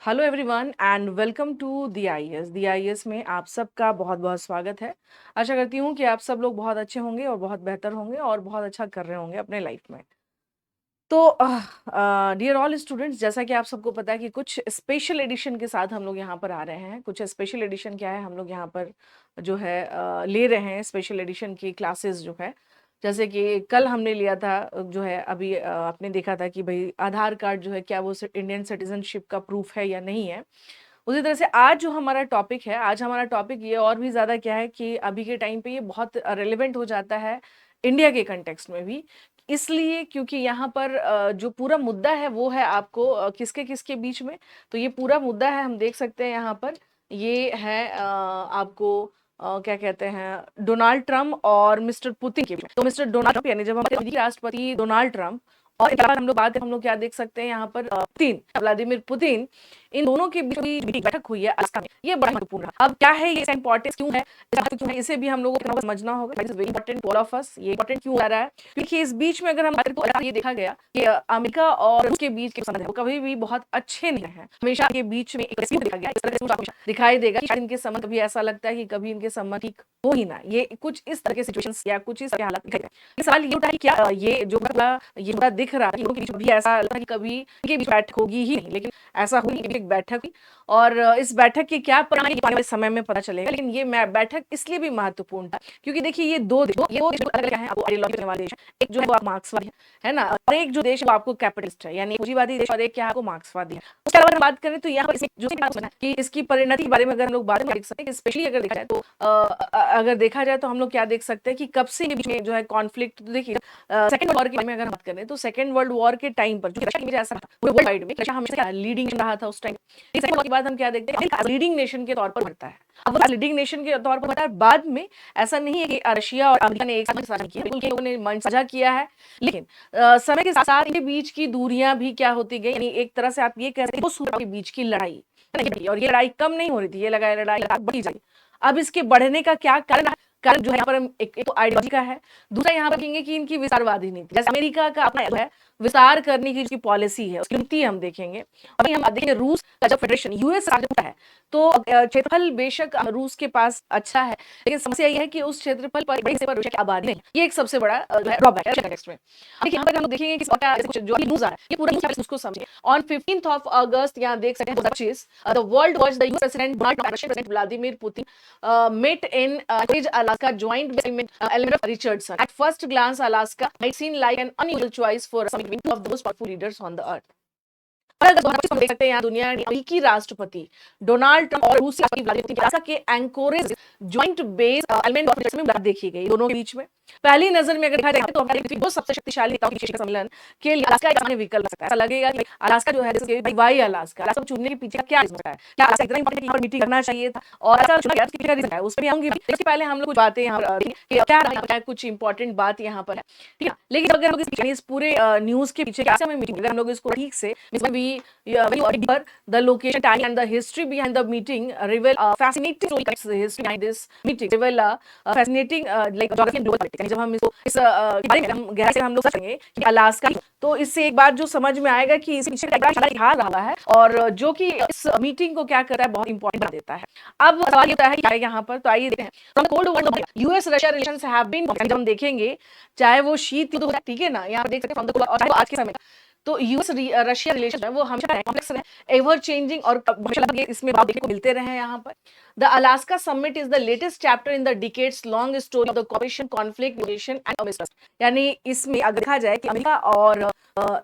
Hello everyone and welcome to the IAS में आप सबका बहुत बहुत स्वागत है। आशा करती हूँ कि आप सब लोग बहुत अच्छे होंगे और बहुत बेहतर होंगे और बहुत अच्छा कर रहे होंगे अपने लाइफ में। तो डियर ऑल स्टूडेंट्स, जैसा कि आप सबको पता है कि कुछ स्पेशल एडिशन के साथ हम लोग यहाँ पर आ रहे हैं। कुछ स्पेशल एडिशन क्या है, हम लोग यहाँ पर जो है ले रहे हैं स्पेशल एडिशन की क्लासेस जो है। जैसे कि कल हमने लिया था जो है अभी आपने देखा था कि भाई आधार कार्ड जो है क्या वो इंडियन सिटीजनशिप का प्रूफ है या नहीं है। उसी तरह से आज जो हमारा टॉपिक है, आज हमारा टॉपिक ये और भी ज़्यादा क्या है कि अभी के टाइम पे ये बहुत रेलेवेंट हो जाता है इंडिया के कंटेक्स्ट में भी। इसलिए क्योंकि यहाँ पर जो पूरा मुद्दा है वो है आपको किसके किसके बीच में। तो ये पूरा मुद्दा है, हम देख सकते हैं यहाँ पर ये है आपको क्या कहते हैं, डोनाल्ड ट्रम्प और मिस्टर पुतिन के बीच में। तो मिस्टर डोनाल्ड ट्रम्प यानी जब हमारे राष्ट्रपति डोनाल्ड ट्रम्प और इनके बाद हम लोग क्या देख सकते हैं यहाँ पर पुतिन, व्लादिमीर पुतिन, इन दोनों के बीच में बैठक हुई है अलास्का में। ये बड़ा महत्वपूर्ण है। अब क्या है ये, इसका इंपॉर्टेंस क्यों है, क्यों है, इसे भी हम लोगों को समझना होगा। It is very important for of us. ये इंपॉर्टेंट क्यों आ रहा है, क्योंकि इस बीच में अगर हम बात करें तो ये देखा गया कि अमेरिका और रूस के बीच के संबंध है वो कभी भी बहुत अच्छे नहीं रहे हैं। हमेशा के बीच में एक रेस्क्यू देखा गया, इस तरह से हमेशा दिखाई देगा कि शायद इनके संबंध कभी ऐसा लगता है कि कभी इनके संबंध ठीक हो ही ना। ये कुछ इस तरह के सिचुएशंस या कुछ इस तरह के हालात दिखाई दे। ये सवाल ये उठा है कि क्या ये जो ये पूरा दिख रहा है, लोगों के बीच में भी ऐसा लगता है कि कभी इनके बीच बैठक होगी ही नहीं, लेकिन ऐसा हुई, एक बैठक हुई। और इस बैठक के क्या परिणाम आने वाले समय में पता चलेगा। लेकिन ये बैठक इसलिए भी महत्वपूर्ण था क्योंकि देखिए ये दो देश अलग हैं, आपको आइडियोलॉजी वाले देश हैं। एक जो है वो आप मार्क्सवादी है ना, और एक जो देश है वो आपको कैपिटलिस्ट है यानी पूंजीवादी देश, और एक क्या है आपको मार्क्सवादी है। उसके अलावा हम बात करें तो यहाँ पर जो कि इसकी परिणति के बारे में अगर हम लोग बात देख सकते हैं, स्पेशली अगर देखा जाए तो अगर देखा जाए तो हम लोग क्या देख सकते हैं कि कब से ये बीच में जो है कॉन्फ्लिक्ट। तो देखिए सेकंड वर्ल्ड वॉर के बारे में अगर हम बात करें तो सेकंड वर्ल्ड वॉर के टाइम पर जो रशिया की वजह ऐसा था, पूरे वर्ल्ड वाइड में रशिया हमेशा लीडिंग रहा था उस टाइम। सेकंड वॉर के बाद हम क्या देखते हैं, अमेरिका लीडिंग नेशन के तौर पर बढ़ता है। अब वो लीडिंग नेशन के तौर पर बढ़ता है। बाद में ऐसा नहीं है कि रशिया और अमेरिका ने एक साथ साझा किया, बिल्कुल लोगों ने मंच साझा किया है। लेकिन समय के साथ साथ इनके बीच की दूरियां भी क्या होती गई, यानी एक तरह से आप ये कह सकते हैं दो सूरों के बीच की लड़ाई, और ये लड़ाई कम नहीं हो रही थी, ये लड़ाई बढ़ी जाएगी। अब इसके बढ़ने का क्या कारण, कारण जो है यहाँ पर हम एक तो आइडियोलॉजी का है, दूसरा यहाँ पर देखेंगे कि इनकी विस्तारवादी नीति, जैसे अमेरिका का अपना जो है विस्तार करने की जो पॉलिसी है उसकी नीति हम देखेंगे। और हम देखेंगे रूस का जब फेडरेशन यूएस है तो क्षेत्रफल बेशक रूस के पास अच्छा है, लेकिन समस्या यह है कि उस क्षेत्रफल पर बड़े हिस्से पर रूस की आबादी नहीं। ये एक सबसे बड़ा जो है ड्रॉबैक है टेक्स्ट में। अब यहाँ पर हम लोग देखेंगे कि कुछ जो न्यूज़ आ रहा है ये पूरा न्यूज़ उसको समझिए। ऑन 15th of August यहाँ देख सकते हैं 2025 the world watch the US president Donald Trump, Russian president Vladimir Putin met in Anchorage, Alaska, joined by Eleanor Richardson. At first glance, Alaska might seem like an unusual choice for a summit between two of the most powerful leaders on the earth. और अगर 2025 में देख सकते हैं यहाँ दुनिया ने अमेरिकी राष्ट्रपति डोनाल्ड ट्रम्प और रूसी राष्ट्रपति व्लादिमीर पुतिन अलास्का के anchorage joint base element of में मुलाकात देखी गई दोनों के बीच में। पहली नजर में अगर देखा जाए तो हमारे दो सबसे शक्तिशाली नेताओं के विशेष सम्मेलन के लिए अलास्का एक सामान्य विकल्प हो सकता है। ऐसा लगेगा कि अलास्का जो है जैसे वाई अलास्का को चुनने के पीछे क्या रीजन है, क्या अलास्का इतना इंपॉर्टेंट है कि यहाँ पर मीटिंग करना चाहिए था और ऐसा चुना गया, उसके पीछे रीजन है, उस पर भी आऊंगी। इसके पहले हम लोग कुछ बातें यहाँ पर कि क्या कुछ इंपॉर्टेंट बात यहाँ पर है, ठीक है। लेकिन अगर हम इस पूरे न्यूज के पीछे क्या मीटिंग, अगर हम लोग इसको ठीक से the location, time, and the history behind the meeting reveal a fascinating story connects the history behind this meeting, reveal a fascinating like geography and global politics। जब हम इसको इस बारे में हम गहराई से हम लोग समझेंगे कि अलास्का, तो इससे एक बात जो समझ में आएगा कि इस पीछे का बड़ा इतिहास रहा है और जो कि इस मीटिंग को क्या करता है, बहुत इंपॉर्टेंट बना देता है। अब सवाल ये होता है कि क्या है यहाँ पर, तो आइए देखते हैं। From the cold war US Russia relations have been, जब हम देखेंगे चाहे वो शीत युद्ध हो, ठीक है ना, यहाँ पर देख सकते हैं फ्रॉम द कोल्ड और चाहे वो आज के समय तो यूएस रशिया रिलेशन है वो हमेशा कॉम्प्लेक्स है, एवर चेंजिंग, और इसमें बात देखने को मिलते रहे हैं यहाँ पर। The Alaska summit is the latest chapter in the decades long story of the cooperation, conflict, relation and mistrust. यानी इसमें अगर देखा जाए कि अमेरिका और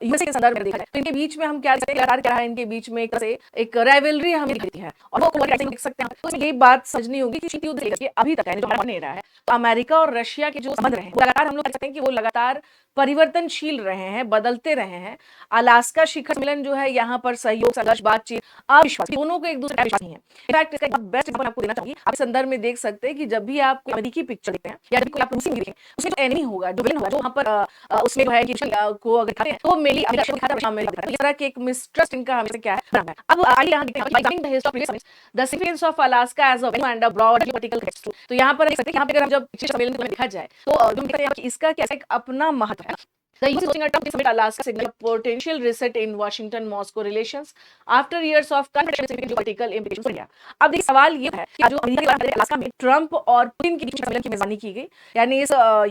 यूएसए के संदर्भ में देखा जाए तो इनके बीच में हम क्या लगातार क्या है, इनके बीच में एक राइवलरी हमें दिखती है और वो देख सकते हैं। तो ये बात समझनी होगी कि शीत युद्ध लेकर अभी तक है जो नहीं रहा है, तो अमेरिका और रशिया के जो संबंध रहे हैं लगातार हम लोग कह सकते हैं कि वो लगातार परिवर्तनशील रहे हैं, बदलते रहे हैं। अलास्का शिखर सम्मेलन जो है यहाँ पर सहयोग, संघर्ष, बातचीत, अविश्वास, दोनों को एक दूसरे का विश्वास नहीं है। इनफैक्ट इसका बेस्ट एग्जांपल आपको देना चाहूंगी, आप संदर्भ में देख सकते हैं कि जब भी आप अमेरिकी पिक्चर देखते हैं या जब आप रूसी मूवी देखें, उसमें जो एनिमी होगा, जो विलेन होगा, जो वहाँ पर उसमें जो है कि को अगर दिखाते हैं तो मेनली अमेरिका को दिखाता है, शामिल दिखाता है। इस तरह के एक मिसट्रस्ट इनका हमेशा क्या है बना है। अब आइए यहाँ देखते हैं the history of previous summits, the significance of Alaska as a venue and a broad political context. तो यहाँ पर देख सकते हैं, यहाँ पे अगर हम जब पिछले सम्मेलन में देखा जाए तो जो हम देखते हैं कि इसका क्या एक अपना महत्व है। The US is hosting a Trump summit Alaska signal a potential reset in Washington-Moscow relations after years of conflict and geopolitical implications for India. अब देखिए सवाल ये है कि जो अमेरिका के अलास्का में ट्रंप और पुतिन के बीच सम्मेलन की मेजबानी की गई, यानी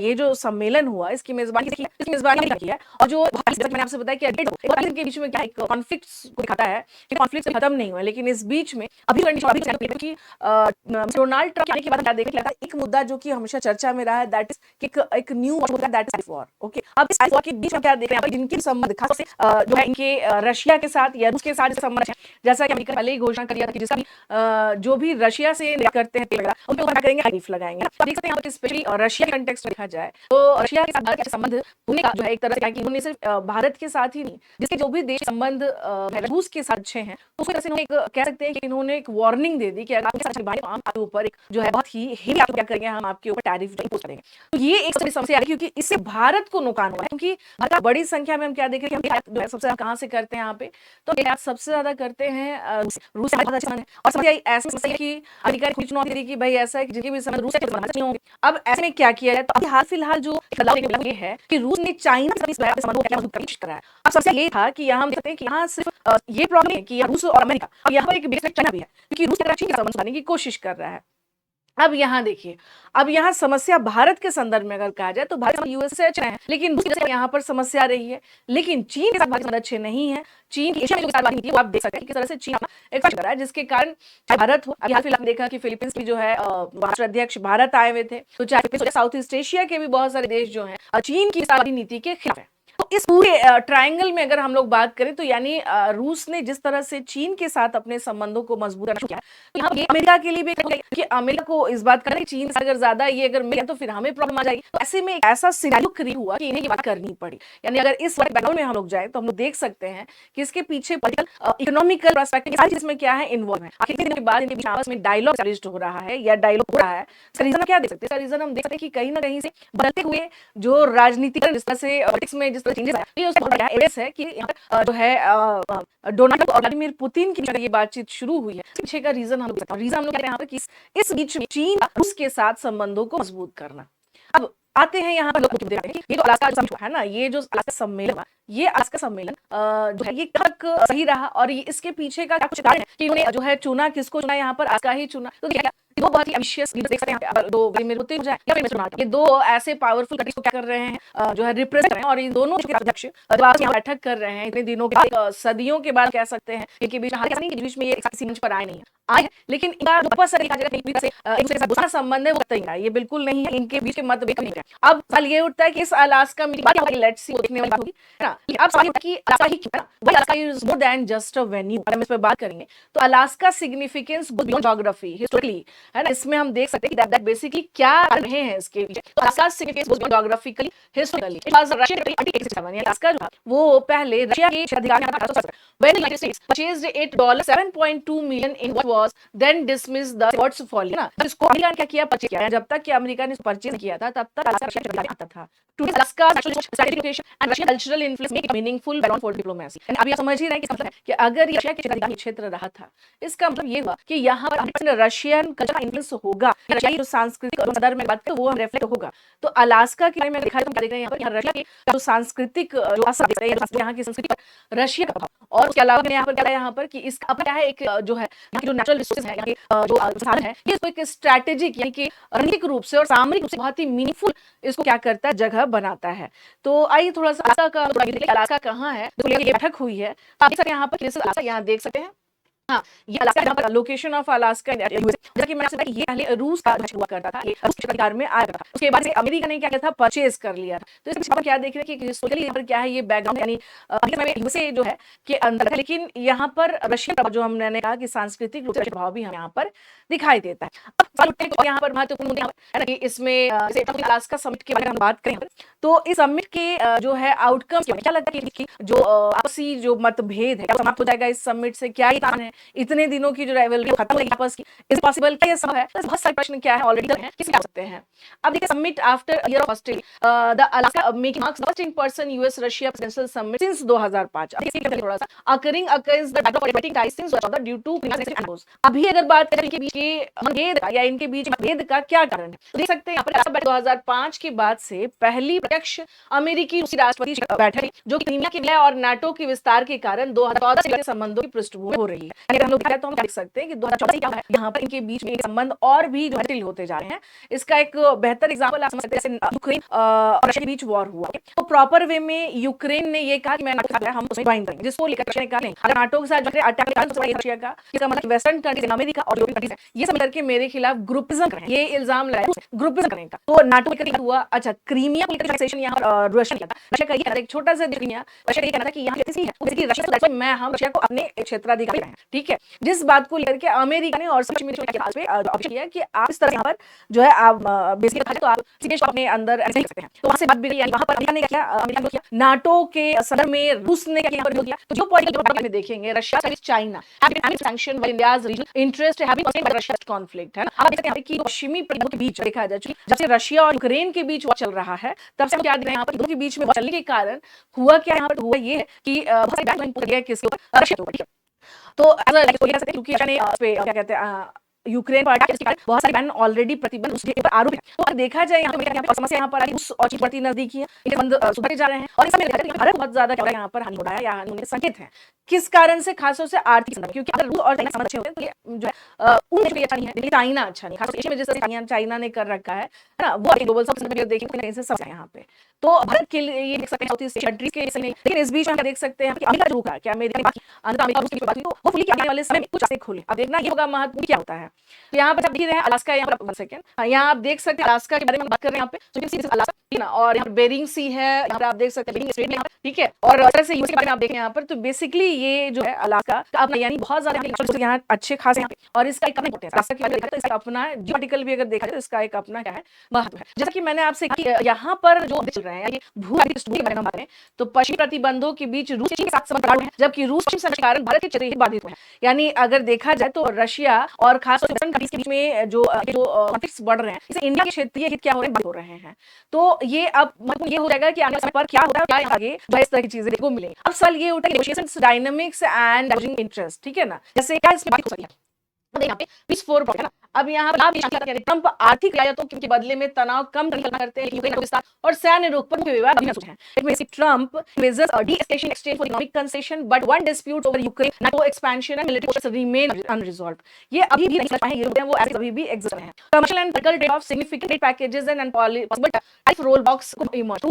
ये जो सम्मेलन हुआ इसकी मेजबानी की है और जो मैंने आपसे बताया कि के बीच में क्या एक कॉन्फ्लिक्ट को दिखाता है कि कॉन्फ्लिक्ट खत्म नहीं हुआ, लेकिन इस बीच में अभी कि डोनाल्ड ट्रंप आने के बाद क्या देखने लगा एक मुद्दा जो कि हमेशा चर्चा में रहा है, दैट इज एक knew that is war. Okay, अब इस वॉर के बीच में क्या देख रहे हैं जिनके संबंध खास से जो है इनके रशिया के साथ या रूस के साथ संबंध है, जैसा कि अमेरिका पहले ही घोषणा कर दिया था कि जिसका भी जो भी रशिया से निर्यात करते हैं तेल वगैरह उन पे क्या करेंगे, टैरिफ लगाएंगे। तो देख सकते हैं यहाँ पर स्पेशली रशिया के कंटेक्स्ट में देखा जाए तो रशिया के साथ भारत के संबंध होने का जो है एक तरह से उन्होंने सिर्फ भारत के साथ ही नहीं, जिसके जो भी देश संबंध रूस के साथ अच्छे हैं तो उसकी तरह से एक कह सकते हैं कि इन्होंने एक वार्निंग दे दी कि अगर आपके ऊपर एक जो है बहुत ही हेवी आप क्या करेंगे, हम आपके ऊपर टैरिफ इम्पोज करेंगे। तो ये एक समस्या है क्योंकि इससे भारत को नुकसान हुआ है, क्योंकि भारत बड़ी संख्या में हम क्या देख रहे हैं जो है सबसे कहां से करते हैं यहाँ पे, तो सबसे ज्यादा करते हैं रूस से बहुत अच्छा है। और समस्या ऐसी समस्या कि अमेरिका ने चुनौती दी कि भाई ऐसा है कि जिनके भी संबंध रूस से नहीं होंगे। अब ऐसे में क्या किया है, तो अभी हाल फिलहाल जो ये है कि रूस ने चाइना से संबंधों को मजबूत करने की कोशिश करा है। अब समस्या ये था कि यहाँ हम देखते हैं कि यहाँ सिर्फ ये प्रॉब्लम है कि रूस और अमेरिका, और यहाँ पर एक बेस में चाइना भी है क्योंकि रूस चीन के संबंध बनाने की कोशिश कर रहा है। अब यहाँ देखिए, अब यहाँ समस्या भारत के संदर्भ में अगर कहा जाए तो भारत यूएस से अच्छे हैं, लेकिन यहाँ पर समस्या रही है, लेकिन चीन के साथ भारत अच्छे नहीं है। चीन की एशिया में जो बात होती है वो आप देख सकते हैं किस तरह से चीन एक्सपेंड कर रहा है, जिसके कारण भारत हो हाल फिलहाल देखा कि फिलीपींस की जो है राष्ट्र अध्यक्ष भारत आए हुए थे, तो चाहे साउथ ईस्ट एशिया के भी बहुत सारे देश जो है चीन की नीति के खिलाफ है। तो इस पूरे ट्रायंगल में अगर हम लोग बात करें तो यानी रूस ने जिस तरह से चीन के साथ अपने संबंधों को मजबूत करना शुरू किया, तो यहाँ ये अमेरिका के लिए भी कि अमेरिका को इस बात का चीन से अगर ज्यादा ये अगर मिले तो फिर हमें प्रॉब्लम आ जाएगी। तो ऐसे में एक ऐसा सिनेरियो क्रिएट हुआ कि इन्हें ये बात करनी पड़ी। यानी अगर इस बैकग्राउंड में हम लोग जाए तो हम लोग देख सकते हैं कि इसके पीछे पॉलिटिकल इकोनॉमिकल पर्सपेक्टिव सारी चीज में क्या है इन्वॉल्व है। आखिर दिन के बाद इनके बीच आपस में डायलॉग एस्टैब्लिश्ड हो रहा है या डायलॉग हो रहा है। इसका रीजन क्या देख सकते हैं, इसका रीजन हम देख सकते हैं कि कहीं ना कहीं से बदलते हुए जो राजनीतिक जिस तरह से पॉलिटिक्स में जिस तरह चेंजेस है कि जो है डोनाल्ड और व्लादिमीर पुतिन की ये बातचीत शुरू हुई है, पीछे का रीजन हम लोग कह रहे हैं यहाँ पर कि इस बीच में चीन रूस के साथ संबंधों को मजबूत करना। अब आते हैं यहाँ पर लोग देखते हैं ये जो अलास्का समिट है ना, ये जो अलास्का सम्मेलन ये अलास्का सम्मेलन जो है ये तक सही रहा और ये इसके पीछे का कुछ कारण है कि उन्होंने जो है चुना, किसको चुना, यहाँ पर अलास्का ही चुना। तो वो बहुत ही एम्बिशियस लीडर देख सकते हैं, दो व्लादिमीर पुतिन हो जाए या फिर डोनाल्ड, ये दो ऐसे पावरफुल कंट्रीज को क्या कर रहे हैं जो है रिप्रेजेंट कर रहे हैं, और ये दोनों अध्यक्ष यहाँ बैठक कर रहे हैं इतने दिनों के सदियों के बाद कह सकते हैं, इनके बीच में ये किसी मंच पर आए नहीं आए, लेकिन इनका जो आपस से दूसरा संबंध है वो तय है, ये बिल्कुल नहीं है, इनके बीच के मतभेद नहीं है। अब सवाल ये उठता है कि इस अलास्का मीटिंग बात होगी, लेट्स सी, देखने वाली बात होगी है ना। अब सवाल उठता है कि अलास्का ही क्यों है ना, why Alaska is more than just a venue. अगर हम इस पे बात करेंगे तो Alaska significance beyond geography historically है ना, इसमें हम देख सकते हैं कि दैट बेसिकली क्या रहे हैं इसके पीछे। तो Alaska significance beyond geographically historically it was Russian territory. Alaska जो वो पहले रशिया के क्षेत्राधिकार में था, when the United States purchased it $7.2 million in what was then dismissed the words folly ना, तो इसको अमेरिका ने क्या किया, परचेज किया। जब तक कि अमेरिका ने परचेज किया था तब तक अलास्का रशिया के आता था। Today Alaska actually strategic location and Russian cultural influence make it meaningful background for diplomacy। अब आप समझ ही रहे हैं कि मतलब है कि अगर ये रशिया के क्षेत्राधिकार क्षेत्र रहा था, इसका मतलब ये हुआ कि यहाँ पर 100% रशियन कल्चर इन्फ्लुएंस होगा, रशिया की जो सांस्कृतिक और संदर्भ में बात करें वो हम रिफ्लेक्ट होगा। तो अलास्का के बारे में दिखाई तो हम देख रहे हैं यहाँ पर रशिया के जो सांस्कृतिक जो असर देख रहे हैं यहाँ की संस्कृति पर रशिया का प्रभाव। और उसके अलावा मैंने यहाँ पर क्या है, यहाँ पर कि इसका अपना क्या है एक जो है यहाँ की जो नेचुरल रिसोर्सेज है, यहाँ के जो संसाधन है, ये इसको एक स्ट्रैटेजिक यानी कि रणनीतिक रूप से और सामरिक रूप से बहुत ही मीनिंगफुल इसको क्या करता है, जगह बनाता है। तो आइए थोड़ा सा अलास्का कहाँ है, तो ये बैठक हुई है, आप देख सकते हैं यहाँ पर अलास्का यहाँ देख सकते हैं। हाँ, ये अलास्का जहाँ पर लोकेशन ऑफ अलास्का जैसा कि मैंने आपसे बताया ये पहले रूस का हुआ करता था, ये रूस के अधिकार में आया था, उसके बाद से अमेरिका ने क्या किया था, परचेज कर लिया था। तो इसमें क्या देख रहे हैं कि हिस्टोरिकली यहाँ पर क्या है, ये बैकग्राउंड यानी यूएसए जो है के अंदर है, लेकिन यहाँ पर रशिया जो हमने कहा कि सांस्कृतिक रूप से प्रभाव भी हमें यहाँ पर दिखाई देता है। अब यहाँ पर महत्वपूर्ण मुद्दे है ना कि इसमें अलास्का समिट के बारे में हम बात करें तो इस समिट के जो है आउटकम क्या लगता है कि जो आपसी जो मतभेद है समाप्त हो जाएगा इस समिट से, क्या ही कारण है इतने दिनों की जो राइवलरी खत्म होगी आपस की, इज पॉसिबल? क्या ये संभव है? बहुत सारे प्रश्न क्या है ऑलरेडी है, किसी सकते हैं। अब देखिए, summit after year of Australia, the Alaska making marks the first in person US Russia presidential summit since 2005। अब देखिए थोड़ा सा occurring occurs the backdrop of debating ties since 2014 due to अभी अगर बात करें इनके बीच के मतभेद का या इनके बीच मतभेद का क्या कारण है, तो देख सकते हैं यहाँ पर 2005 के बाद से पहली प्रत्यक्ष अमेरिकी रूसी राष्ट्रपति बैठक जो कि क्रीमिया के विलय और नाटो के विस्तार के कारण 2014 से संबंधों की पृष्ठभूमि हो रही है। अगर हम लोग तो हम देख सकते हैं कि 2014 क्या है, यहाँ पर इनके बीच में संबंध और भी जो जटिल होते जा रहे हैं। इसका एक बेहतर एग्जांपल आप समझ सकते हैं, यूक्रेन और रशिया के बीच वॉर हुआ, तो प्रॉपर वे में यूक्रेन ने ये कहा कि मैं नाटो हम उसमें ज्वाइन करेंगे, जिसको लेकर रशिया ने कहा नहीं, अगर नाटो के साथ अटैक के कारण रशिया का, इसका मतलब वेस्टर्न कंट्रीज, अमेरिका और यूरोपियन कंट्रीज ये सब मिलकर मेरे खिलाफ ग्रुपिज्म कर रहे हैं, ये इल्जाम लगाया ग्रुपिज्म करने का। तो नाटो का हुआ। अच्छा, क्रीमिया को यहाँ पर रशिया किया था, रशिया का ये एक छोटा सा क्रीमिया, रशिया ये कहना था कि यहाँ रशिया मैं हम रशिया को अपने क्षेत्राधिकार हैं, ठीक है, जिस बात को लेकर के अमेरिका ने और किया कि आप इस तरह यहाँ पर जो है आप बेसिकली तो आप अपने अंदर ऐसे सकते हैं। तो वहां से बात बिगड़ी, वहां पर अमेरिका ने क्या किया, नाटो के संदर्भ में रूस ने क्या किया, तो जो पॉलिटिकल में देखेंगे Russia China sanction by India's regional interest have been caused by Russia conflict, है ना। अब देखते हैं कि पश्चिमी प्रतिबंधों के बीच देखा जाए, जब से रशिया और यूक्रेन के बीच वॉर चल रहा है, तब से हम क्या देख रहे हैं यहाँ पर, दोनों के बीच में चलने के कारण हुआ क्या, यहाँ पर हुआ ये है कि बहुत सारे बैन किया किसके ऊपर, रशिया के ऊपर। तो क्योंकि रशिया ने क्या कहते हैं यूक्रेन पर बहुत सारे बैन ऑलरेडी प्रतिबंध उसके ऊपर आरोप है। तो अगर देखा जाए यहाँ पे समस्या यहाँ पर आ रही है, और चीज बढ़ती नजदीकी है, ये बंद सुधरते जा रहे हैं, और इस समय भारत बहुत ज्यादा क्या यहाँ पर हानि हो रहा है या हानि होने के संकेत है। किस कारण से? खासतौर से आर्थिक संदर्भ, क्योंकि अगर रूस और चाइना संबंध अच्छे होते हैं तो ये जो है उन देशों के लिए अच्छा नहीं है, चाइना अच्छा नहीं, खासतौर एशिया में जैसे चाइना ने कर रखा है ना, वो ग्लोबल सब संदर्भ देखेंगे तो समस्या यहाँ पे। तो भारत के लिए ये देख सकते हैं साउथ ईस्ट कंट्रीज के लिए, लेकिन इस बीच हम देख सकते हैं कि अमेरिका जो होगा, क्या अमेरिका अमेरिका रूस की बात हुई, तो वो फुली आने वाले समय में कुछ ऐसे खुले। अब देखना ये होगा महत्वपूर्ण क्या होता है। तो यहाँ पर आप देख रहे हैं अलास्का, यहाँ पर 1 सेकंड, यहाँ आप देख सकते हैं अलास्का के बारे में बात कर रहे हैं यहाँ पे, तो अलास्का ना, और यहाँ पर बेरिंग सी है, यहाँ पर आप देख सकते हैं बेरिंग स्ट्रेट में, ठीक है, और तरह से यूएस के बारे में आप देखें यहाँ पर, तो बेसिकली ये जो है अलास्का का अपना यानी बहुत ज्यादा यहाँ अच्छे खासे यहाँ पे, और इसका एक अपना अलास्का के बारे में देखा तो इसका अपना जियोपॉलिटिकल भी अगर देखा जाए तो इसका एक अपना क्या है महत्व है। जैसा कि मैंने आपसे कहा यहाँ पर जो चल रहे हैं ये भू-राजनीतिक के बारे में बात करें तो पश्चिमी प्रतिबंधों के बीच रूस के साथ संबंध है, जबकि रूस पश्चिम के कारण भारत के क्षेत्र ही बाधित हुए हैं। यानी अगर देखा जाए तो रशिया और खासतौर से वेस्टर्न कंट्रीज के बीच में जो कॉन्फ्लिक्ट्स बढ़ रहे हैं, इससे इंडिया के क्षेत्रीय हित क्या हो रहे हैं। तो ये अब मतलब ये हो जाएगा कि आने वाले समय पर क्या होगा, क्या आगे जो इस तरह की चीजें देखने को मिलेंगी। अब सवाल ये उठा नेगोशिएशंस डायनामिक्स एंड इंटरेस्ट, ठीक है ना, जैसे क्या इसमें बात हो सकती है, यहाँ पे पीस फोर है ना। अब यहाँ पर ट्रंप आर्थिक रियायतों के बदले में तनाव कम करते हैं, यूक्रेन विस्तार और सैन्य रोक पर विवाद अभी हैं। Trump measures de-escalation exchange for economic concession, but one dispute over Ukraine, NATO expansion and military forces remain unresolved. ये अभी भी नहीं समझ पाए, ये वो ऐसे अभी भी एग्जिस्ट हैं। Commercial and political trade-off, significant trade packages and possible tariff rollbacks could emerge.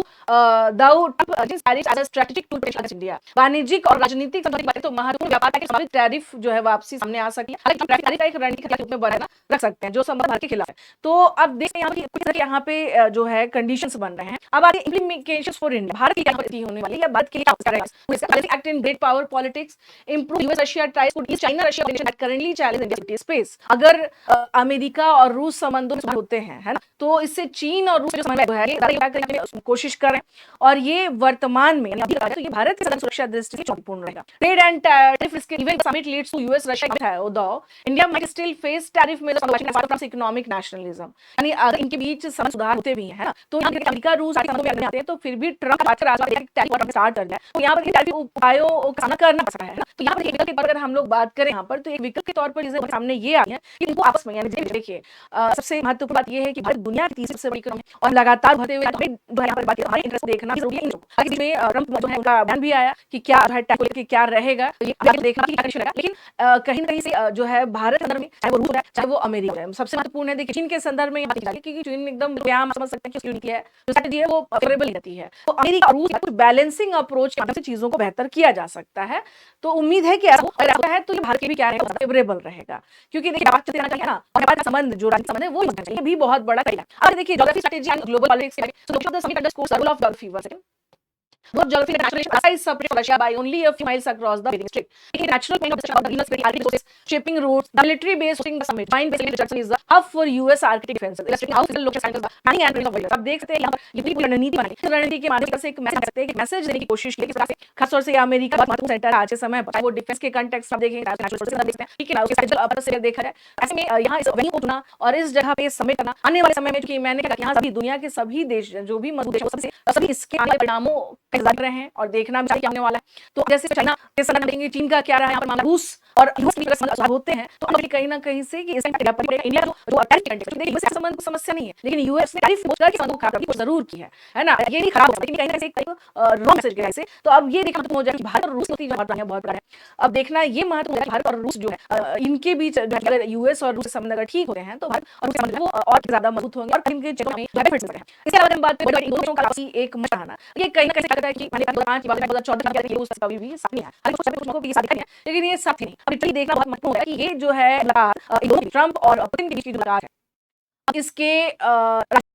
Trump tariffs as a strategic tool against India. वाणिज्यिक और राजनीतिक समझौते की बात तो महत्वपूर्ण व्यापार पैकेज संबंधित टैरिफ जो है वापसी सामने आ सकती है, का एक रणनीतिक के रूप में बढ़ाना रख सकते हैं जो संबंध भारत के खिलाफ है। तो अब देखते हैं यहाँ पे जो है कंडीशंस बन रहे हैं। अब आगे इम्प्लीमेंटेशंस फॉर इंडिया, भारत की क्या स्थिति होने वाली है, भारत के लिए क्या रहेगा। Act in great power politics, improve US Russia ties, could east China Russia relation that currently challenge India space. अगर अमेरिका और रूस संबंधों में होते हैं, है ना, तो इससे चीन और रूस जो संबंध है कोशिश कर रहे हैं, और ये वर्तमान में तो ये भारत की सुरक्षा दृष्टि से चुनौतीपूर्ण रहेगा। Trade and tariff risk even summit leads to US Russia India might still face tariff measures from economic nationalism। यानी अगर इनके बीच सुधार होते भी हैं, तो यहाँ अमेरिका रूस आते हैं, तो फिर भी ट्रंप स्टार्ट कर जाए तो यहाँ पर टैरिफ उपायों का सामना करना पड़ता है ना। तो यहाँ पर एक विकल्प अगर हम लोग बात करें यहाँ पर, तो एक विकल्प के तौर पर चीजें सामने ये आई है कि इनको आपस में, यानी देखिए सबसे महत्वपूर्ण बात ये है कि भारत दुनिया की तीसरी सबसे बड़ी इकोनॉमी और लगातार बढ़ते हुए यहाँ पर बात हमारे इंटरेस्ट देखना जरूरी है। ट्रंप जो है उनका बयान भी आया कि क्या क्या रहेगा, देखना रहेगा, लेकिन कहीं ना कहीं से जो है भारत के अंदर में चाहे वो रूस है चाहे वो अमेरिका है, सबसे महत्वपूर्ण है देखिए चीन के संदर्भ में बात की, क्योंकि चीन एकदम व्यायाम समझ सकते हैं कि यूनिटी है, जो स्ट्रेटजी है वो फेवरेबल रहती है। तो अमेरिका और रूस कुछ बैलेंसिंग अप्रोच के माध्यम से चीजों को बेहतर किया जा सकता है। तो उम्मीद है कि ऐसा है तो ये भारत के भी क्या रहेगा, फेवरेबल रहेगा, क्योंकि देखिए बात चलते रहना चाहिए ना, और भारत का संबंध जो राजनीतिक संबंध है वो होना चाहिए, भी बहुत बड़ा तरीका। अब देखिए geography strategy and global politics के both geography and natural relations is separate from Russia by only a few miles across the Bering Strait. Taking a natural point of discussion about the regional security, arctic resources, shipping routes, the military base hosting the summit. Mine basically Richardson is the hub for US Arctic defense, illustrating how physical local scientists are planning and training of warriors. आप देख सकते हैं यहाँ पर ये पूरी रणनीति बनाई, इस रणनीति के माध्यम से एक मैसेज सकते हैं, एक मैसेज देने की कोशिश की, किस तरह से खासतौर से अमेरिका बहुत महत्वपूर्ण सेंटर है आज के समय पर, वो डिफेंस के कंटेक्स्ट आप देखेंगे, नेशनल रिसोर्सेज आप देख सकते हैं, ठीक है ना, उसके स्पेशल पर्पस से देखा जाए, ऐसे में यहाँ इस वेन्यू को चुना और इस जगह पे सबमिट करना आने वाले समय में, क्योंकि मैंने कहा कि यहाँ सभी दुनिया के सभी देश जो भी मजबूत देश है सभी इसके आने वाले परिणामों का इंतजार कर रहे हैं और देखना भी क्या होने वाला है। तो जैसे चाइना के संदर्भ में देखेंगे, चीन का क्या रहा है यहाँ पर मामला, रूस और यूएस की तरह होते हैं, तो हम कहीं ना कहीं से कि इसका इंडिया जो टैरिफ कंटेक्स्ट देखिए यूएस संबंध को समस्या नहीं है, लेकिन यूएस ने टैरिफ बोल करके संबंध खराब की जरूर की है ना, ये भी खराब हो, लेकिन कहीं ना कहीं रॉन्ग मैसेज गया इसे। तो अब ये देखना महत्वपूर्ण हो जाए कि भारत और रूस की बहुत बड़ा है, अब देखना ये महत्वपूर्ण है कि भारत और रूस जो है इनके बीच अगर यूएस और रूस संबंध अगर ठीक होते हैं तो भारत और रूस संबंध वो और ज्यादा मजबूत होंगे और इनके क्षेत्रों में बेनिफिट मिल सकते हैं। इसके अलावा हम बात करें दोनों देशों का आपसी एक मत रहना, ये कहीं ना कहीं लगता है कि मैंने 2014 की रूस कभी भी साथ नहीं आया, कुछ भी साथ नहीं है, लेकिन ये साथ नहीं। अब इटली देखना बहुत महत्वपूर्ण है कि ये जो है ट्रंप और पुतिन के बीच की जो मुलाकात है, इसके